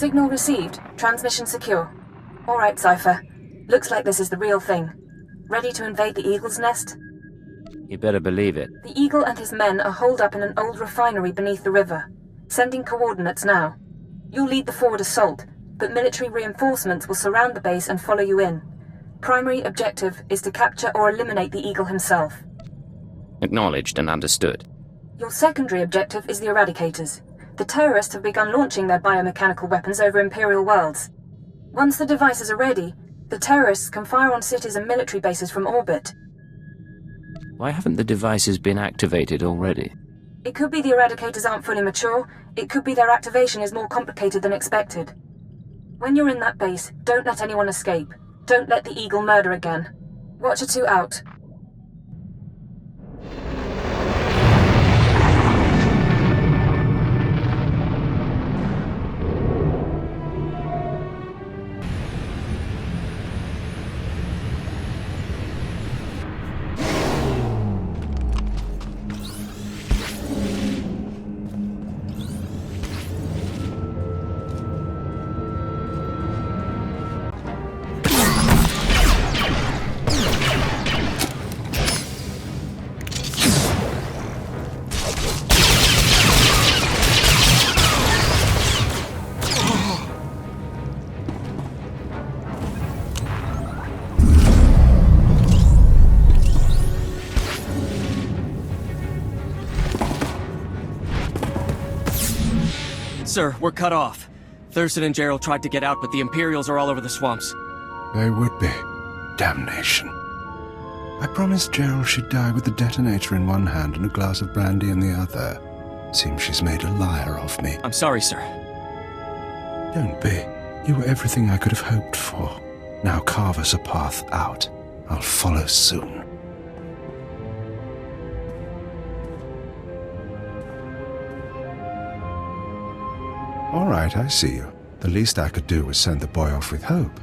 Signal received. Transmission secure. All right, Cypher. Looks like this is the real thing. Ready to invade the Eagle's nest? You better believe it. The Eagle and his men are holed up in an old refinery beneath the river. Sending coordinates now. You'll lead the forward assault, but military reinforcements will surround the base and follow you in. Primary objective is to capture or eliminate the Eagle himself. Acknowledged and understood. Your secondary objective is the Eradicators. The terrorists have begun launching their biomechanical weapons over Imperial worlds. Once the devices are ready, the terrorists can fire on cities and military bases from orbit. Why haven't the devices been activated already? It could be the Eradicators aren't fully mature. It could be their activation is more complicated than expected. When you're in that base, don't let anyone escape. Don't let the Eagle murder again. Watcher 2 out. Sir, we're cut off. Thurston and Gerald tried to get out, but the Imperials are all over the swamps. They would be. Damnation. I promised Gerald she'd die with the detonator in one hand and a glass of brandy in the other. Seems she's made a liar of me. I'm sorry, sir. Don't be. You were everything I could have hoped for. Now carve us a path out. I'll follow soon. All right, I see you. The least I could do was send the boy off with hope.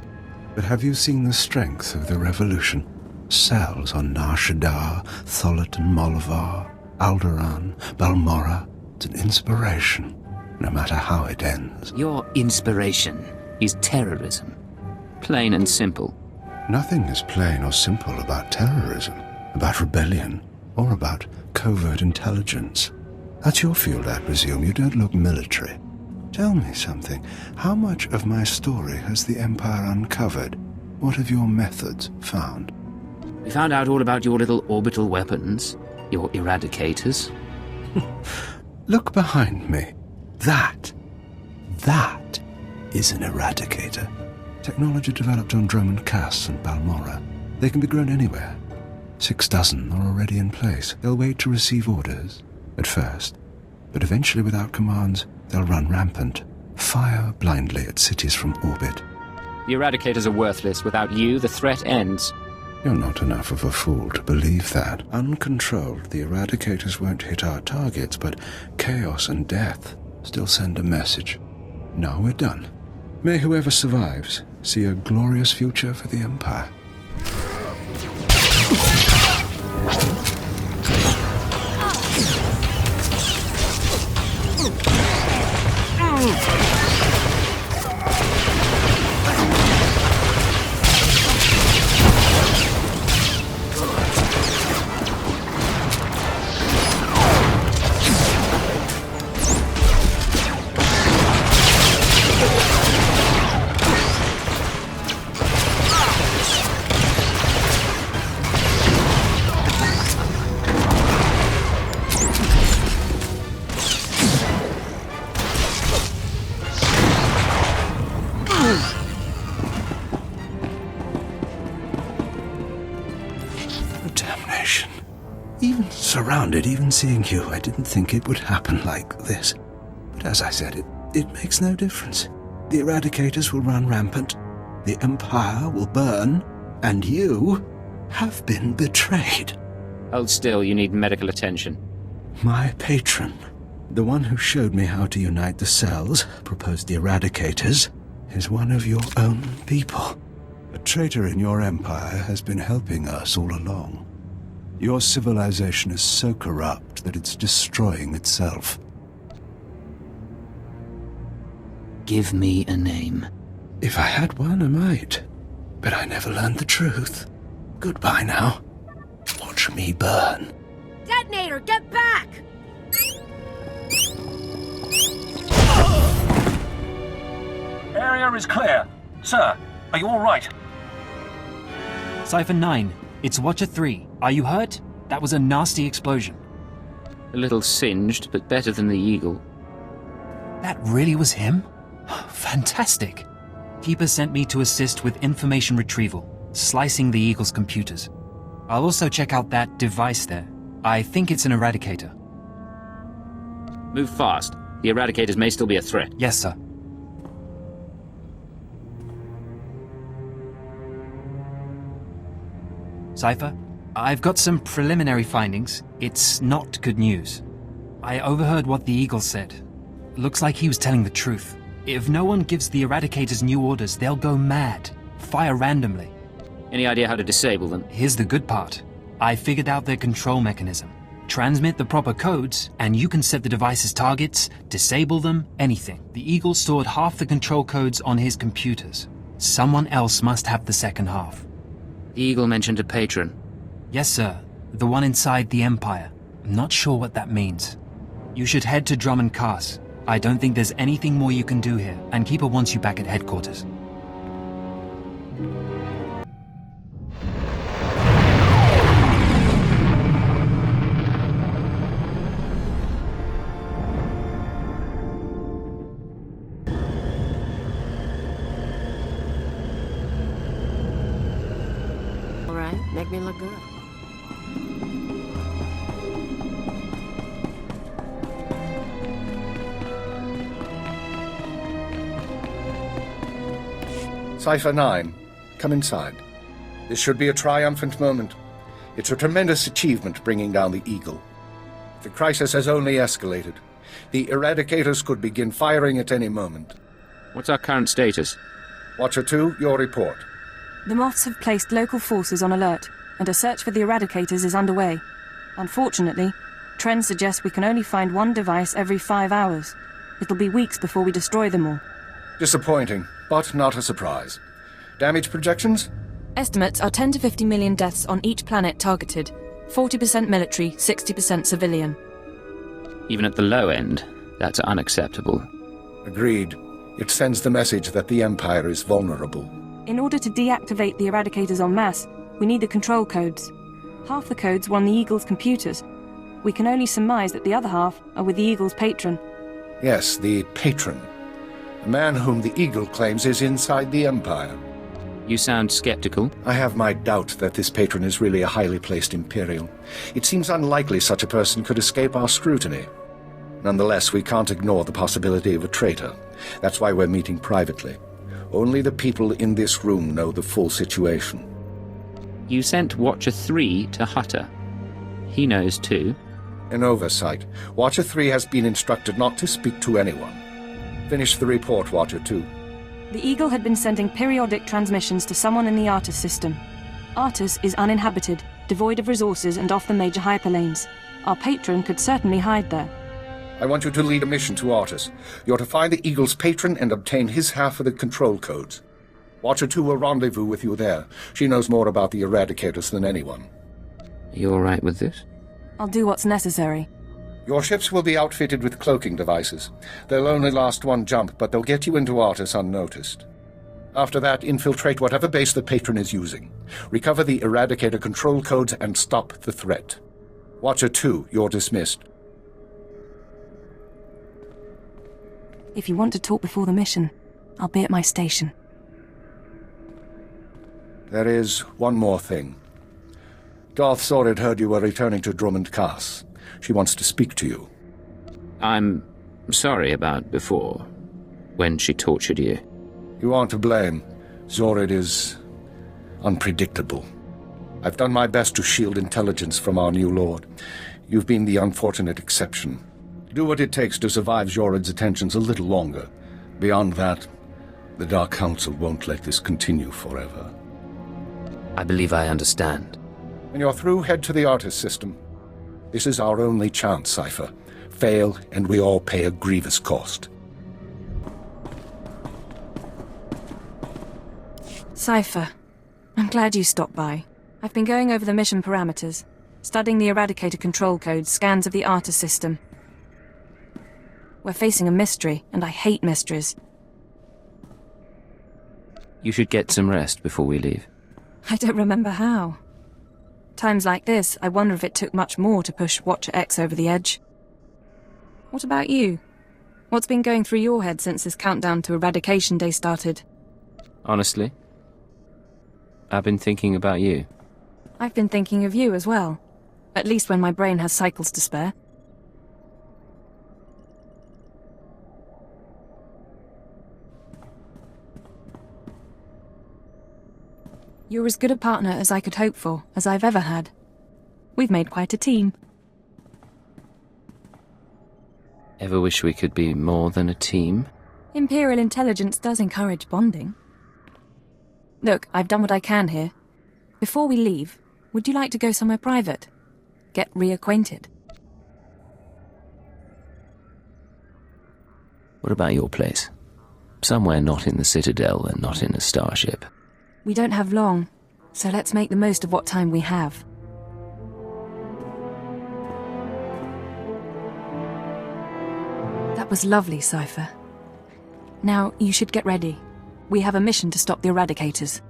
But have you seen the strength of the revolution? Cells on Nar Shaddaa, Tholet and Molvar, Alderaan, Balmorra. It's an inspiration, no matter how it ends. Your inspiration is terrorism. Plain and simple. Nothing is plain or simple about terrorism, about rebellion, or about covert intelligence. That's your field, I presume. You don't look military. Tell me something. How much of my story has the Empire uncovered? What have your methods found? We found out all about your little orbital weapons, your Eradicators. Look behind me. That is an Eradicator. Technology developed on Droman Cass and Balmorra. They can be grown anywhere. 6 dozen are already in place. They'll wait to receive orders, at first. But eventually, without commands, they'll run rampant. Fire blindly at cities from orbit. The Eradicators are worthless. Without you, the threat ends. You're not enough of a fool to believe that. Uncontrolled, the Eradicators won't hit our targets, but chaos and death still send a message. Now we're done. May whoever survives see a glorious future for the Empire. Damnation. Even surrounded, even seeing you, I didn't think it would happen like this. But as I said, it makes no difference. The Eradicators will run rampant, the Empire will burn, and you have been betrayed. Hold still, you need medical attention. My patron, the one who showed me how to unite the cells, proposed the Eradicators, is one of your own people. A traitor in your empire has been helping us all along. Your civilization is so corrupt that it's destroying itself. Give me a name. If I had one, I might. But I never learned the truth. Goodbye now. Watch me burn. Detonator, get back! Area is clear. Sir, are you all right? Cypher 9, it's Watcher 3. Are you hurt? That was a nasty explosion. A little singed, but better than the Eagle. That really was him? Fantastic. Keeper sent me to assist with information retrieval, slicing the Eagle's computers. I'll also check out that device there. I think it's an Eradicator. Move fast. The Eradicators may still be a threat. Yes, sir. Cypher, I've got some preliminary findings. It's not good news. I overheard what the Eagle said. Looks like he was telling the truth. If no one gives the Eradicators new orders, they'll go mad. Fire randomly. Any idea how to disable them? Here's the good part. I figured out their control mechanism. Transmit the proper codes, and you can set the device's targets, disable them, anything. The Eagle stored half the control codes on his computers. Someone else must have the second half. The Eagle mentioned a patron. Yes, sir. The one inside the Empire. I'm not sure what that means. You should head to Drummond Cars. I don't think there's anything more you can do here, and Keeper wants you back at headquarters. All right, make me look good. Cypher 9, come inside. This should be a triumphant moment. It's a tremendous achievement bringing down the Eagle. The crisis has only escalated. The Eradicators could begin firing at any moment. What's our current status? Watcher 2, your report. The Moths have placed local forces on alert, and a search for the Eradicators is underway. Unfortunately, trends suggest we can only find one device every 5 hours. It'll be weeks before we destroy them all. Disappointing, but not a surprise. Damage projections? Estimates are 10 to 50 million deaths on each planet targeted. 40% military, 60% civilian. Even at the low end, that's unacceptable. Agreed. It sends the message that the Empire is vulnerable. In order to deactivate the Eradicators en masse, we need the control codes. Half the codes were on the Eagle's computers. We can only surmise that the other half are with the Eagle's patron. Yes, the patron. A man whom the Eagle claims is inside the Empire. You sound skeptical. I have my doubt that this patron is really a highly placed Imperial. It seems unlikely such a person could escape our scrutiny. Nonetheless, we can't ignore the possibility of a traitor. That's why we're meeting privately. Only the people in this room know the full situation. You sent Watcher 3 to Hutter. He knows too. An oversight. Watcher 3 has been instructed not to speak to anyone. Finish the report, Watcher 2. The Eagle had been sending periodic transmissions to someone in the Artus system. Artus is uninhabited, devoid of resources and off the major hyperlanes. Our patron could certainly hide there. I want you to lead a mission to Artus. You're to find the Eagle's patron and obtain his half of the control codes. Watcher 2 will rendezvous with you there. She knows more about the Eradicators than anyone. You all right with this? I'll do what's necessary. Your ships will be outfitted with cloaking devices. They'll only last one jump, but they'll get you into Artus unnoticed. After that, infiltrate whatever base the patron is using. Recover the Eradicator control codes and stop the threat. Watcher 2, you're dismissed. If you want to talk before the mission, I'll be at my station. There is one more thing. Darth Zorid heard you were returning to Drummond Cars. She wants to speak to you. I'm sorry about before, when she tortured you. You aren't to blame. Zorid is unpredictable. I've done my best to shield intelligence from our new lord. You've been the unfortunate exception. Do what it takes to survive Zorid's attentions a little longer. Beyond that, the Dark Council won't let this continue forever. I believe I understand. When you're through, head to the Artus system. This is our only chance, Cypher. Fail, and we all pay a grievous cost. Cypher, I'm glad you stopped by. I've been going over the mission parameters, studying the Eradicator control codes, scans of the Artis system. We're facing a mystery, and I hate mysteries. You should get some rest before we leave. I don't remember how. Times like this, I wonder if it took much more to push Watcher X over the edge. What about you? What's been going through your head since this countdown to Eradication Day started? Honestly, I've been thinking about you. I've been thinking of you as well. At least when my brain has cycles to spare. You're as good a partner as I could hope for, as I've ever had. We've made quite a team. Ever wish we could be more than a team? Imperial intelligence does encourage bonding. Look, I've done what I can here. Before we leave, would you like to go somewhere private? Get reacquainted? What about your place? Somewhere not in the Citadel and not in a starship. We don't have long, so let's make the most of what time we have. That was lovely, Cypher. Now, you should get ready. We have a mission to stop the Eradicators.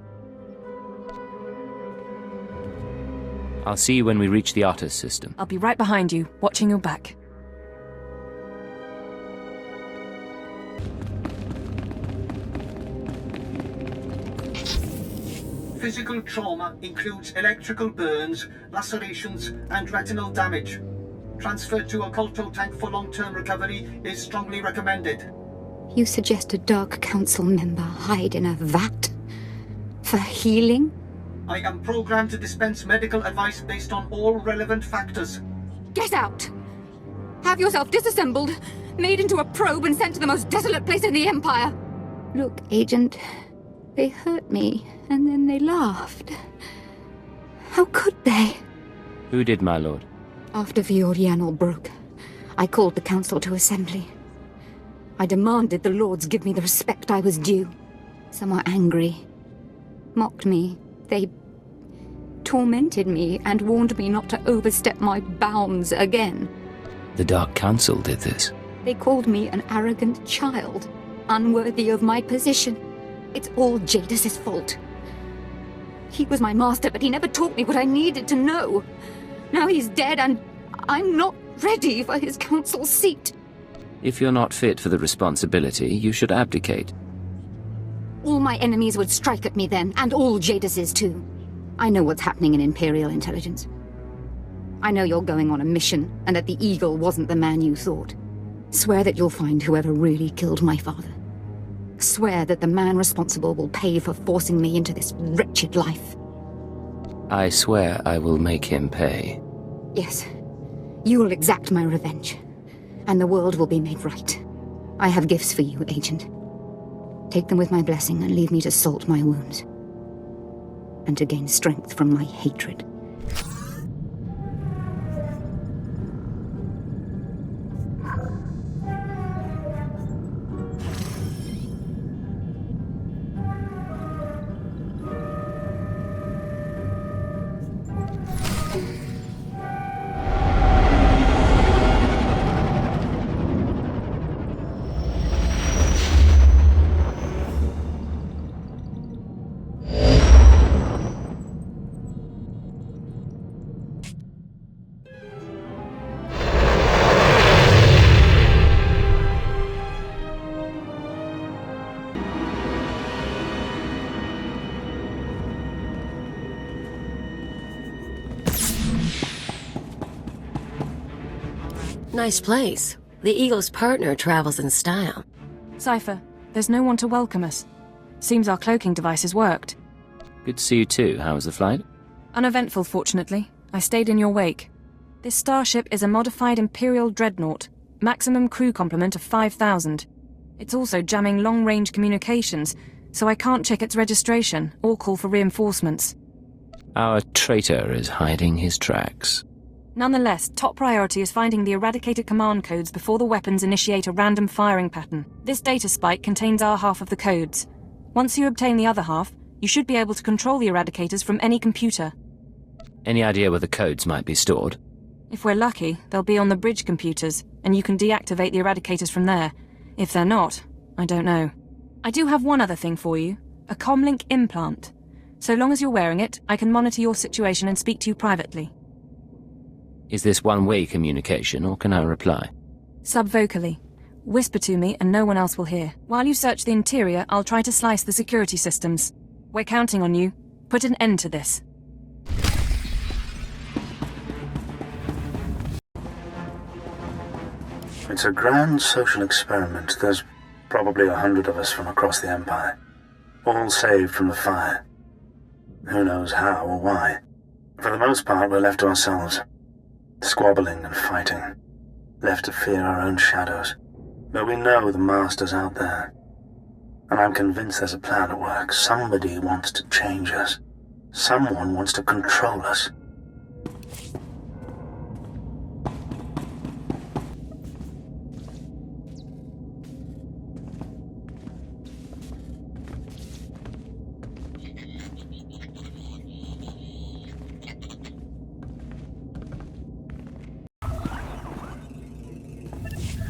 I'll see you when we reach the Artis system. I'll be right behind you, watching your back. Physical trauma includes electrical burns, lacerations, and retinal damage. Transfer to a Colto tank for long-term recovery is strongly recommended. You suggest a Dark Council member hide in a vat? For healing? I am programmed to dispense medical advice based on all relevant factors. Get out! Have yourself disassembled, made into a probe and sent to the most desolate place in the Empire! Look, Agent, they hurt me, and then they laughed. How could they? Who did, my lord? After Viorianal broke, I called the Council to assembly. I demanded the Lords give me the respect I was due. Some were angry, mocked me. They tormented me and warned me not to overstep my bounds again. The Dark Council did this? They called me an arrogant child, unworthy of my position. It's all Jadis' fault. He was my master, but he never taught me what I needed to know. Now he's dead, and I'm not ready for his council seat. If you're not fit for the responsibility, you should abdicate. All my enemies would strike at me then, and all Jadis's too. I know what's happening in Imperial intelligence. I know you're going on a mission, and that the Eagle wasn't the man you thought. Swear that you'll find whoever really killed my father. Swear that the man responsible will pay for forcing me into this wretched life. I swear I will make him pay. Yes. You will exact my revenge, and the world will be made right. I have gifts for you, Agent. Take them with my blessing and leave me to salt my wounds. And to gain strength from my hatred. Nice place. The Eagle's partner travels in style. Cypher, there's no one to welcome us. Seems our cloaking devices worked. Good to see you too. How was the flight? Uneventful, fortunately. I stayed in your wake. This starship is a modified Imperial dreadnought. Maximum crew complement of 5,000. It's also jamming long-range communications, so I can't check its registration or call for reinforcements. Our traitor is hiding his tracks. Nonetheless, top priority is finding the eradicated command codes before the weapons initiate a random firing pattern. This data spike contains our half of the codes. Once you obtain the other half, You should be able to control the Eradicators from any computer. Any idea where the codes might be stored? If we're lucky, they'll be on the bridge computers, and you can deactivate the Eradicators from there. If they're not, I don't know. I do have one other thing for you. A comlink implant. So long as you're wearing it, I can monitor your situation and speak to you privately. Is this one-way communication, or can I reply? Subvocally. Whisper to me and no one else will hear. While you search the interior, I'll try to slice the security systems. We're counting on you. Put an end to this. It's a grand social experiment. There's probably 100 of us from across the Empire. All saved from the fire. Who knows how or why. For the most part, we're left to ourselves. Squabbling and fighting. Left to fear our own shadows. But we know the Master's out there. And I'm convinced there's a plan at work. Somebody wants to change us. Someone wants to control us.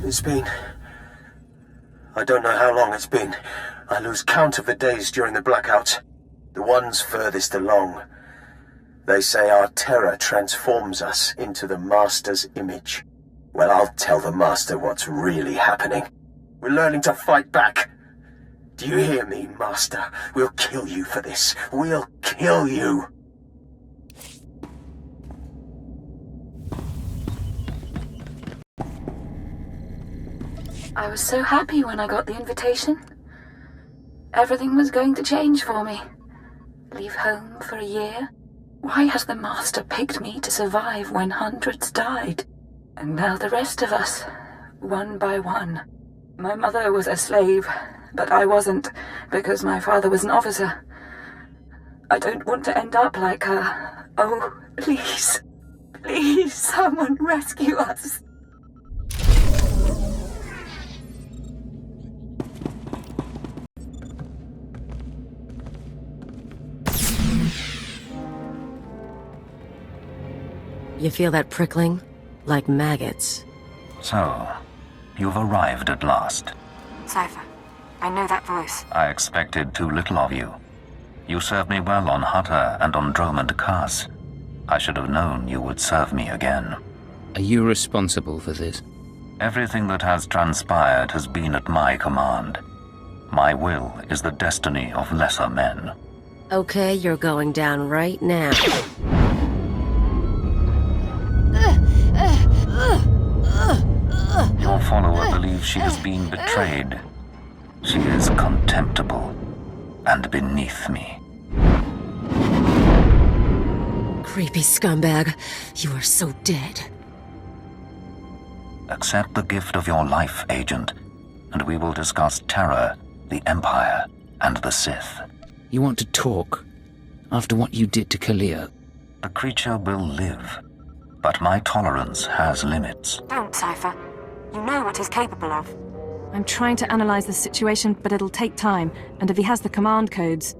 It's been... I don't know how long it's been. I lose count of the days during the blackouts. The ones furthest along. They say our terror transforms us into the Master's image. Well, I'll tell the Master what's really happening. We're learning to fight back. Do you hear me, Master? We'll kill you for this. We'll kill you. I was so happy when I got the invitation. Everything was going to change for me. Leave home for a year? Why has the Master picked me to survive when hundreds died? And now the rest of us, one by one. My mother was a slave, but I wasn't, because my father was an officer. I don't want to end up like her. Oh, please. Please, someone rescue us. You feel that prickling? Like maggots. So, you've arrived at last. Cypher, I know that voice. I expected too little of you. You served me well on Hutter and on Dromund Kaas. I should have known you would serve me again. Are you responsible for this? Everything that has transpired has been at my command. My will is the destiny of lesser men. Okay, you're going down right now. Your follower believes she has been betrayed. She is contemptible and beneath me. Creepy scumbag. You are so dead. Accept the gift of your life, Agent, and we will discuss terror, the Empire, and the Sith. You want to talk? After what you did to Kalia? The creature will live, but my tolerance has limits. Don't, Cypher. You know what he's capable of. I'm trying to analyze the situation, but it'll take time, and if he has the command codes...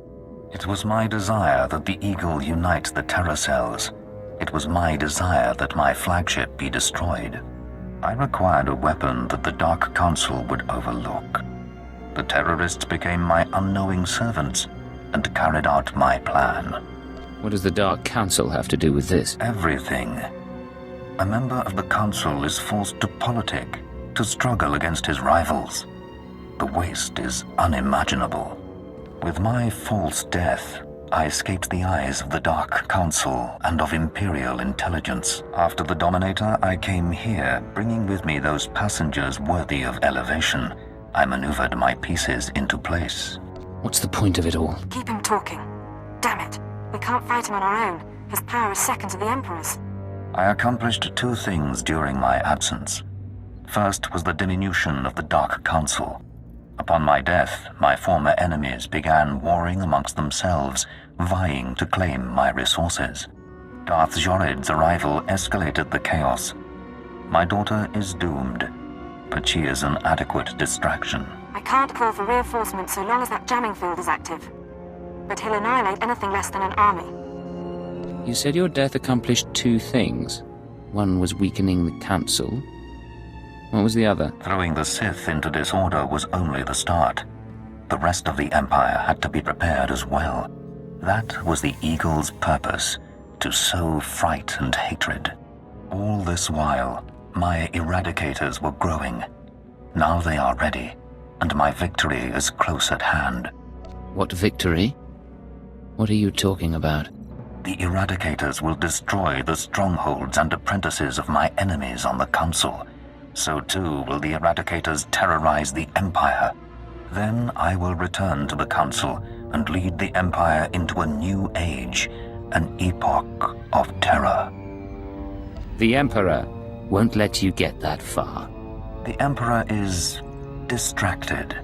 It was my desire that the Eagle unite the Terror Cells. It was my desire that my flagship be destroyed. I required a weapon that the Dark Council would overlook. The terrorists became my unknowing servants and carried out my plan. What does the Dark Council have to do with this? Everything. A member of the Council is forced to politic, to struggle against his rivals. The waste is unimaginable. With my false death, I escaped the eyes of the Dark Council and of Imperial intelligence. After the Dominator, I came here, bringing with me those passengers worthy of elevation. I maneuvered my pieces into place. What's the point of it all? Keep him talking. Damn it. We can't fight him on our own. His power is second to the Emperor's. I accomplished two things during my absence. First was the diminution of the Dark Council. Upon my death, my former enemies began warring amongst themselves, vying to claim my resources. Darth Jorid's arrival escalated the chaos. My daughter is doomed, but she is an adequate distraction. I can't call for reinforcements so long as that jamming field is active. but he'll annihilate anything less than an army. You said your death accomplished two things. One was weakening the Council. What was the other? Throwing the Sith into disorder was only the start. The rest of the Empire had to be prepared as well. That was the Eagle's purpose, to sow fright and hatred. All this while, my Eradicators were growing. Now they are ready, and my victory is close at hand. What victory? What are you talking about? The Eradicators will destroy the strongholds and apprentices of my enemies on the Council. So too will the Eradicators terrorize the Empire. Then I will return to the Council and lead the Empire into a new age, an epoch of terror. The Emperor won't let you get that far. The Emperor is distracted.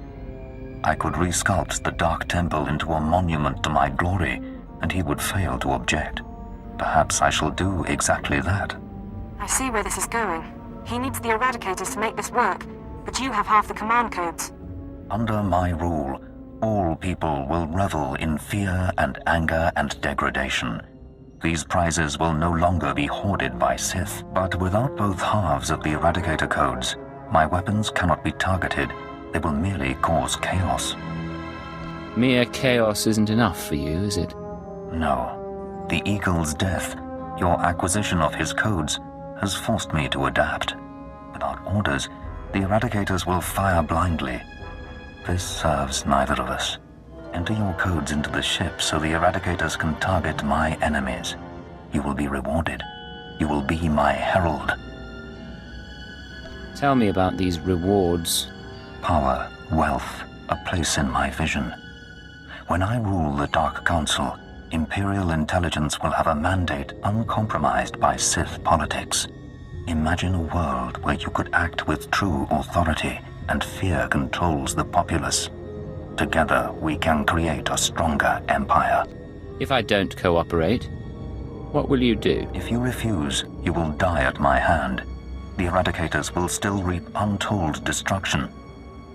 I could resculpt the Dark Temple into a monument to my glory, and he would fail to object. Perhaps I shall do exactly that. I see where this is going. He needs the Eradicators to make this work, but you have half the command codes. Under my rule, all people will revel in fear and anger and degradation. These prizes will no longer be hoarded by Sith, but without both halves of the Eradicator codes, my weapons cannot be targeted. They will merely cause chaos. Mere chaos isn't enough for you, is it? No. The Eagle's death, your acquisition of his codes, has forced me to adapt. Without orders, the Eradicators will fire blindly. This serves neither of us. Enter your codes into the ship so the Eradicators can target my enemies. You will be rewarded. You will be my herald. Tell me about these rewards. Power, wealth, a place in my vision. When I rule the Dark Council, Imperial intelligence will have a mandate uncompromised by Sith politics. Imagine a world where you could act with true authority and fear controls the populace. Together, we can create a stronger empire. If I don't cooperate, what will you do? If you refuse, you will die at my hand. The Eradicators will still reap untold destruction.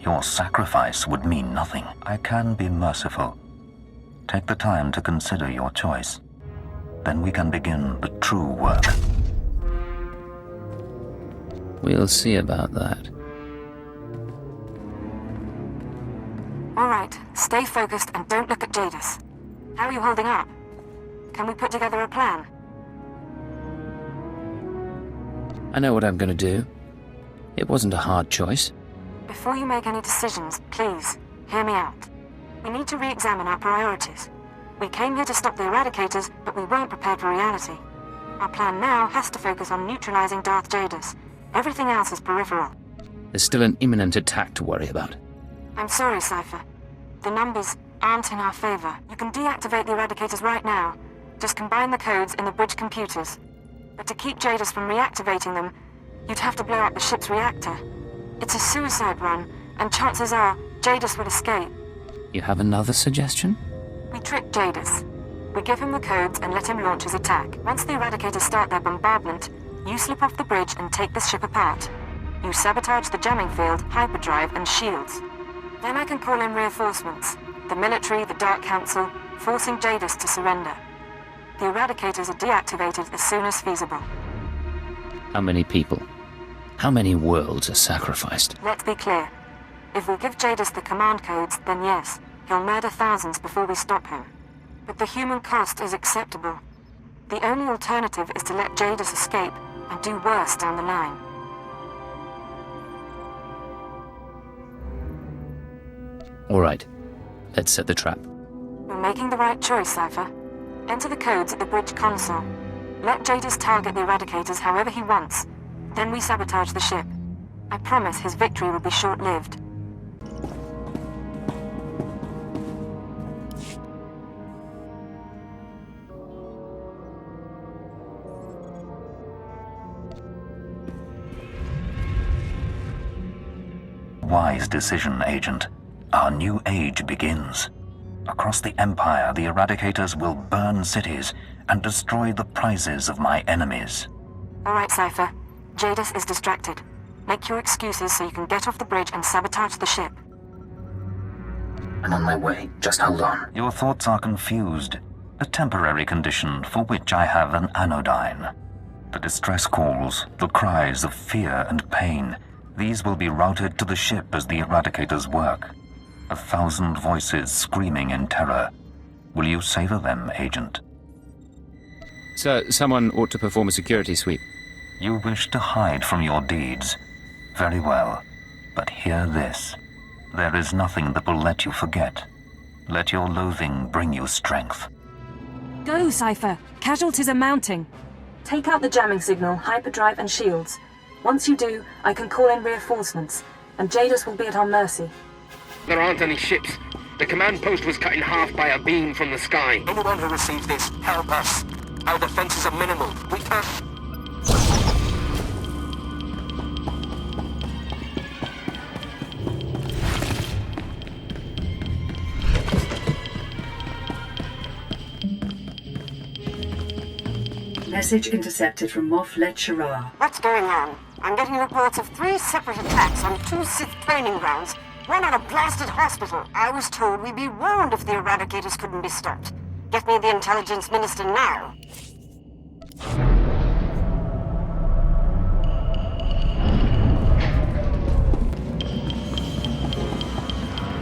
Your sacrifice would mean nothing. I can be merciful. Take the time to consider your choice. Then we can begin the true work. We'll see about that. All right, stay focused and don't look at Jadis. How are you holding up? Can we put together a plan? I know what I'm going to do. It wasn't a hard choice. Before you make any decisions, please, hear me out. We need to re-examine our priorities. We came here to stop the Eradicators, but we weren't prepared for reality. Our plan now has to focus on neutralizing Darth Jadis. Everything else is peripheral. There's still an imminent attack to worry about. I'm sorry, Cypher. The numbers aren't in our favor. You can deactivate the Eradicators right now. Just combine the codes in the bridge computers. But to keep Jadis from reactivating them, you'd have to blow up the ship's reactor. It's a suicide run, and chances are Jadis will escape. You have another suggestion? We trick Jadis. We give him the codes and let him launch his attack. Once the Eradicators start their bombardment, you slip off the bridge and take the ship apart. You sabotage the jamming field, hyperdrive, and shields. Then I can call in reinforcements. The military, the Dark Council, forcing Jadis to surrender. The Eradicators are deactivated as soon as feasible. How many people? How many worlds are sacrificed? Let's be clear. If we give Jadis the command codes, then yes, he'll murder thousands before we stop him. But the human cost is acceptable. The only alternative is to let Jadis escape and do worse down the line. All right. Let's set the trap. You're making the right choice, Cypher. Enter the codes at the bridge console. Let Jadis target the Eradicators however he wants. Then we sabotage the ship. I promise his victory will be short-lived. Wise decision, Agent. Our new age begins. Across the Empire, the Eradicators will burn cities and destroy the prizes of my enemies. All right, Cypher. Jadis is distracted. Make your excuses so you can get off the bridge and sabotage the ship. I'm on my way. Just hold on. Your thoughts are confused. A temporary condition for which I have an anodyne. The distress calls, the cries of fear and pain, these will be routed to the ship as the Eradicators work. 1,000 voices screaming in terror. Will you savor them, Agent? So, someone ought to perform a security sweep. You wish to hide from your deeds. Very well. But hear this. There is nothing that will let you forget. Let your loathing bring you strength. Go, Cypher. Casualties are mounting. Take out the jamming signal, hyperdrive and shields. Once you do, I can call in reinforcements, and Jadis will be at our mercy. There aren't any ships. The command post was cut in half by a beam from the sky. Anyone who receives this, help us. Our defenses are minimal. We can't... Message intercepted from Moff Let Shara. What's going on? I'm getting reports of 3 separate attacks on 2 Sith training grounds, one at a blasted hospital. I was told we'd be warned if the Eradicators couldn't be stopped. Get me the Intelligence Minister now.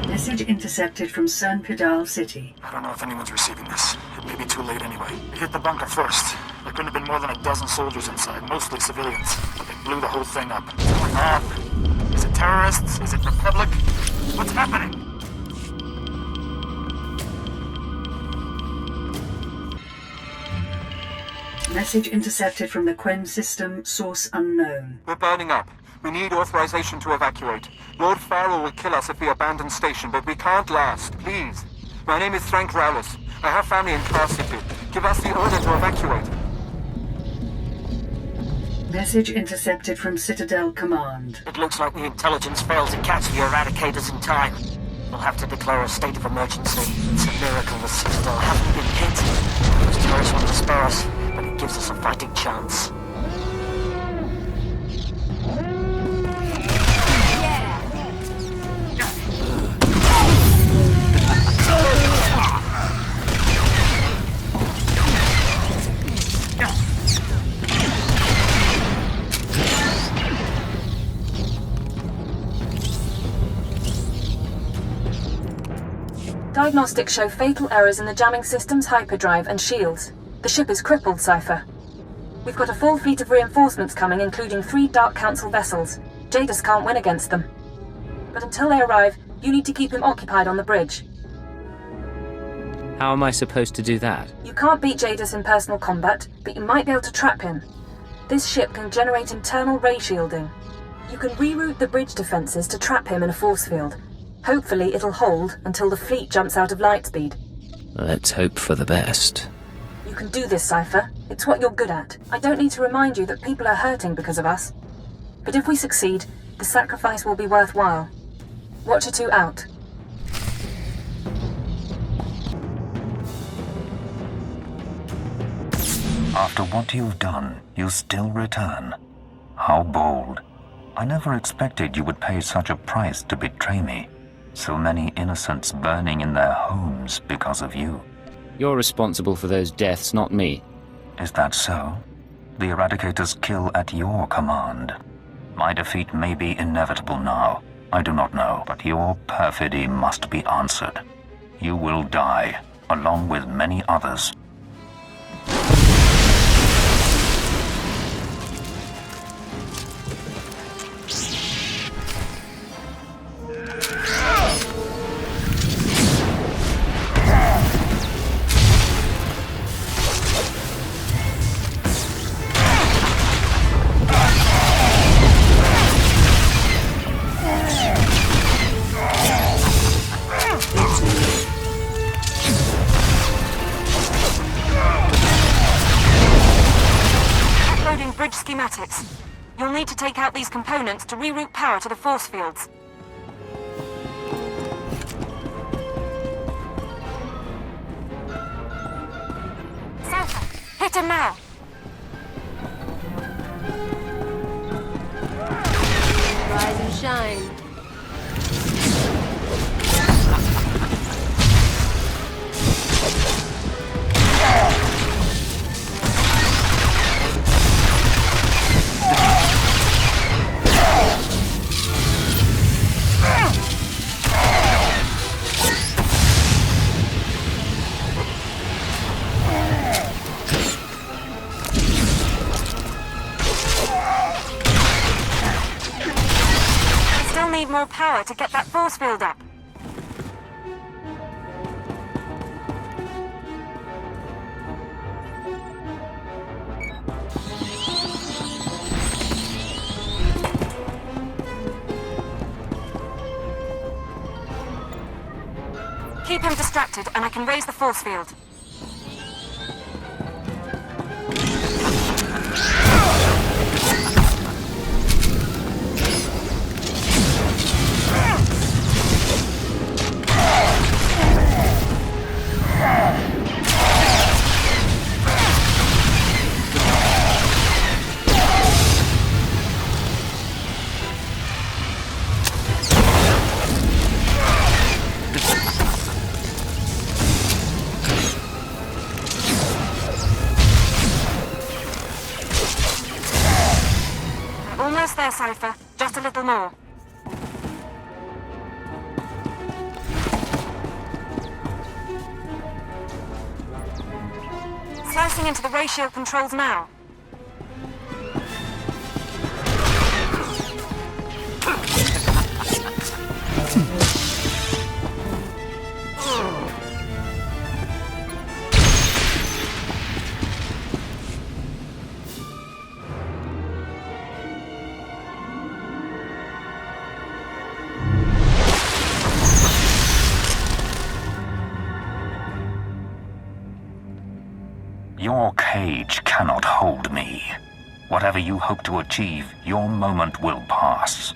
Message intercepted from Cern Pidal City. I don't know if anyone's receiving this. It may be too late anyway. We hit the bunker first. There couldn't have been more than a dozen soldiers inside, mostly civilians. But they blew the whole thing up. What's going on? Is it terrorists? Is it Republic? What's happening? Message intercepted from the Quen system, source unknown. We're burning up. We need authorization to evacuate. Lord Farrell will kill us if we abandon station, but we can't last. Please. My name is Frank Rowles. I have family in Car City. Give us the order to evacuate. Message intercepted from Citadel Command. It looks like the intelligence failed to catch the Eradicators in time. We'll have to declare a state of emergency. It's a miracle the Citadel haven't been hit. Those terrorists want to spare us, but it gives us a fighting chance. Diagnostics show fatal errors in the jamming system's hyperdrive and shields. The ship is crippled, Cypher. We've got a full fleet of reinforcements coming, including 3 Dark Council vessels. Jadis can't win against them. But until they arrive, you need to keep him occupied on the bridge. How am I supposed to do that? You can't beat Jadis in personal combat, but you might be able to trap him. This ship can generate internal ray shielding. You can reroute the bridge defenses to trap him in a force field. Hopefully it'll hold until the fleet jumps out of light speed. Let's hope for the best. You can do this, Cypher. It's what you're good at. I don't need to remind you that people are hurting because of us. But if we succeed, the sacrifice will be worthwhile. Watcher 2 out. After what you've done, you still return. How bold. I never expected you would pay such a price to betray me. So many innocents burning in their homes because of you. You're responsible for those deaths, not me. Is that so? The Eradicators kill at your command. My defeat may be inevitable now. I do not know, but your perfidy must be answered. You will die, along with many others. Schematics. You'll need to take out these components to reroute power to the force fields. Cypher, hit him now! Rise and shine. more power to get that force field up. Keep him distracted, and I can raise the force field. Almost there, Cypher. Just a little more. Slicing into the ratio controls now. Your cage cannot hold me. Whatever you hope to achieve, your moment will pass.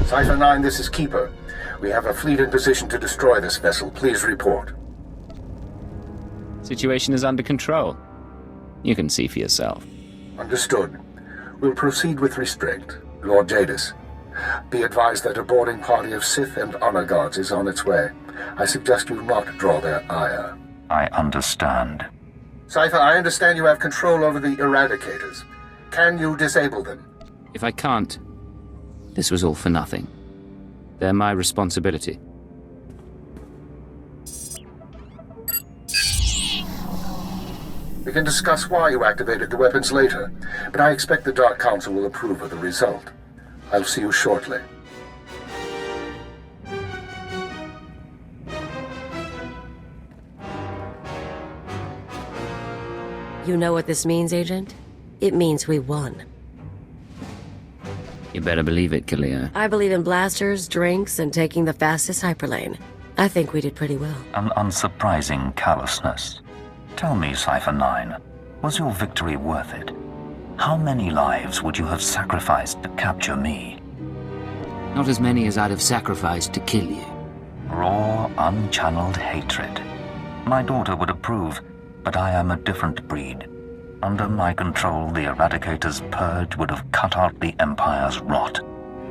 Cypher 9, this is Keeper. We have a fleet in position to destroy this vessel. Please report. Situation is under control. You can see for yourself. Understood. We'll proceed with restraint. Lord Jadis, be advised that a boarding party of Sith and Honor Guards is on its way. I suggest you not draw their ire. I understand. Cypher, I understand you have control over the Eradicators. Can you disable them? If I can't, this was all for nothing. They're my responsibility. We can discuss why you activated the weapons later, but I expect the Dark Council will approve of the result. I'll see you shortly. You know what this means, Agent? It means we won. You better believe it, Kalia. I believe in blasters, drinks, and taking the fastest hyperlane. I think we did pretty well. An unsurprising callousness. Tell me, Cypher 9, was your victory worth it? How many lives would you have sacrificed to capture me? Not as many as I'd have sacrificed to kill you. Raw, unchanneled hatred. My daughter would approve, but I am a different breed. Under my control, the Eradicator's purge would have cut out the Empire's rot.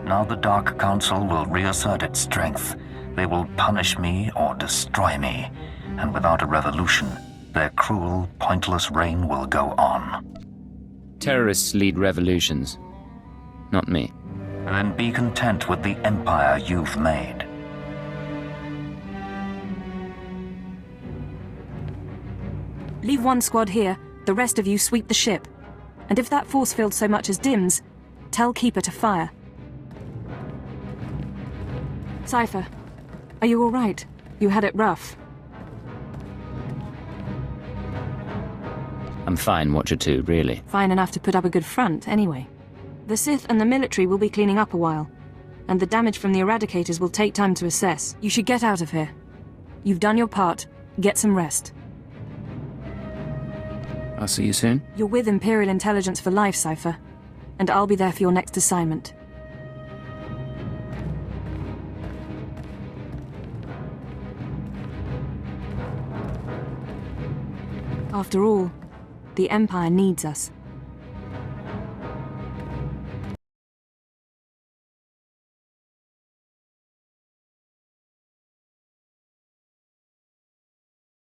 Now the Dark Council will reassert its strength. They will punish me or destroy me, and without a revolution, their cruel, pointless reign will go on. Terrorists lead revolutions, not me. Then be content with the empire you've made. Leave one squad here. The rest of you sweep the ship. And if that force field so much as dims, tell Keeper to fire. Cypher, are you all right? You had it rough. I'm fine, Watcher 2, really. Fine enough to put up a good front, anyway. The Sith and the military will be cleaning up a while, and the damage from the Eradicators will take time to assess. You should get out of here. You've done your part. Get some rest. I'll see you soon. You're with Imperial Intelligence for life, Cypher. And I'll be there for your next assignment. After all, the Empire needs us.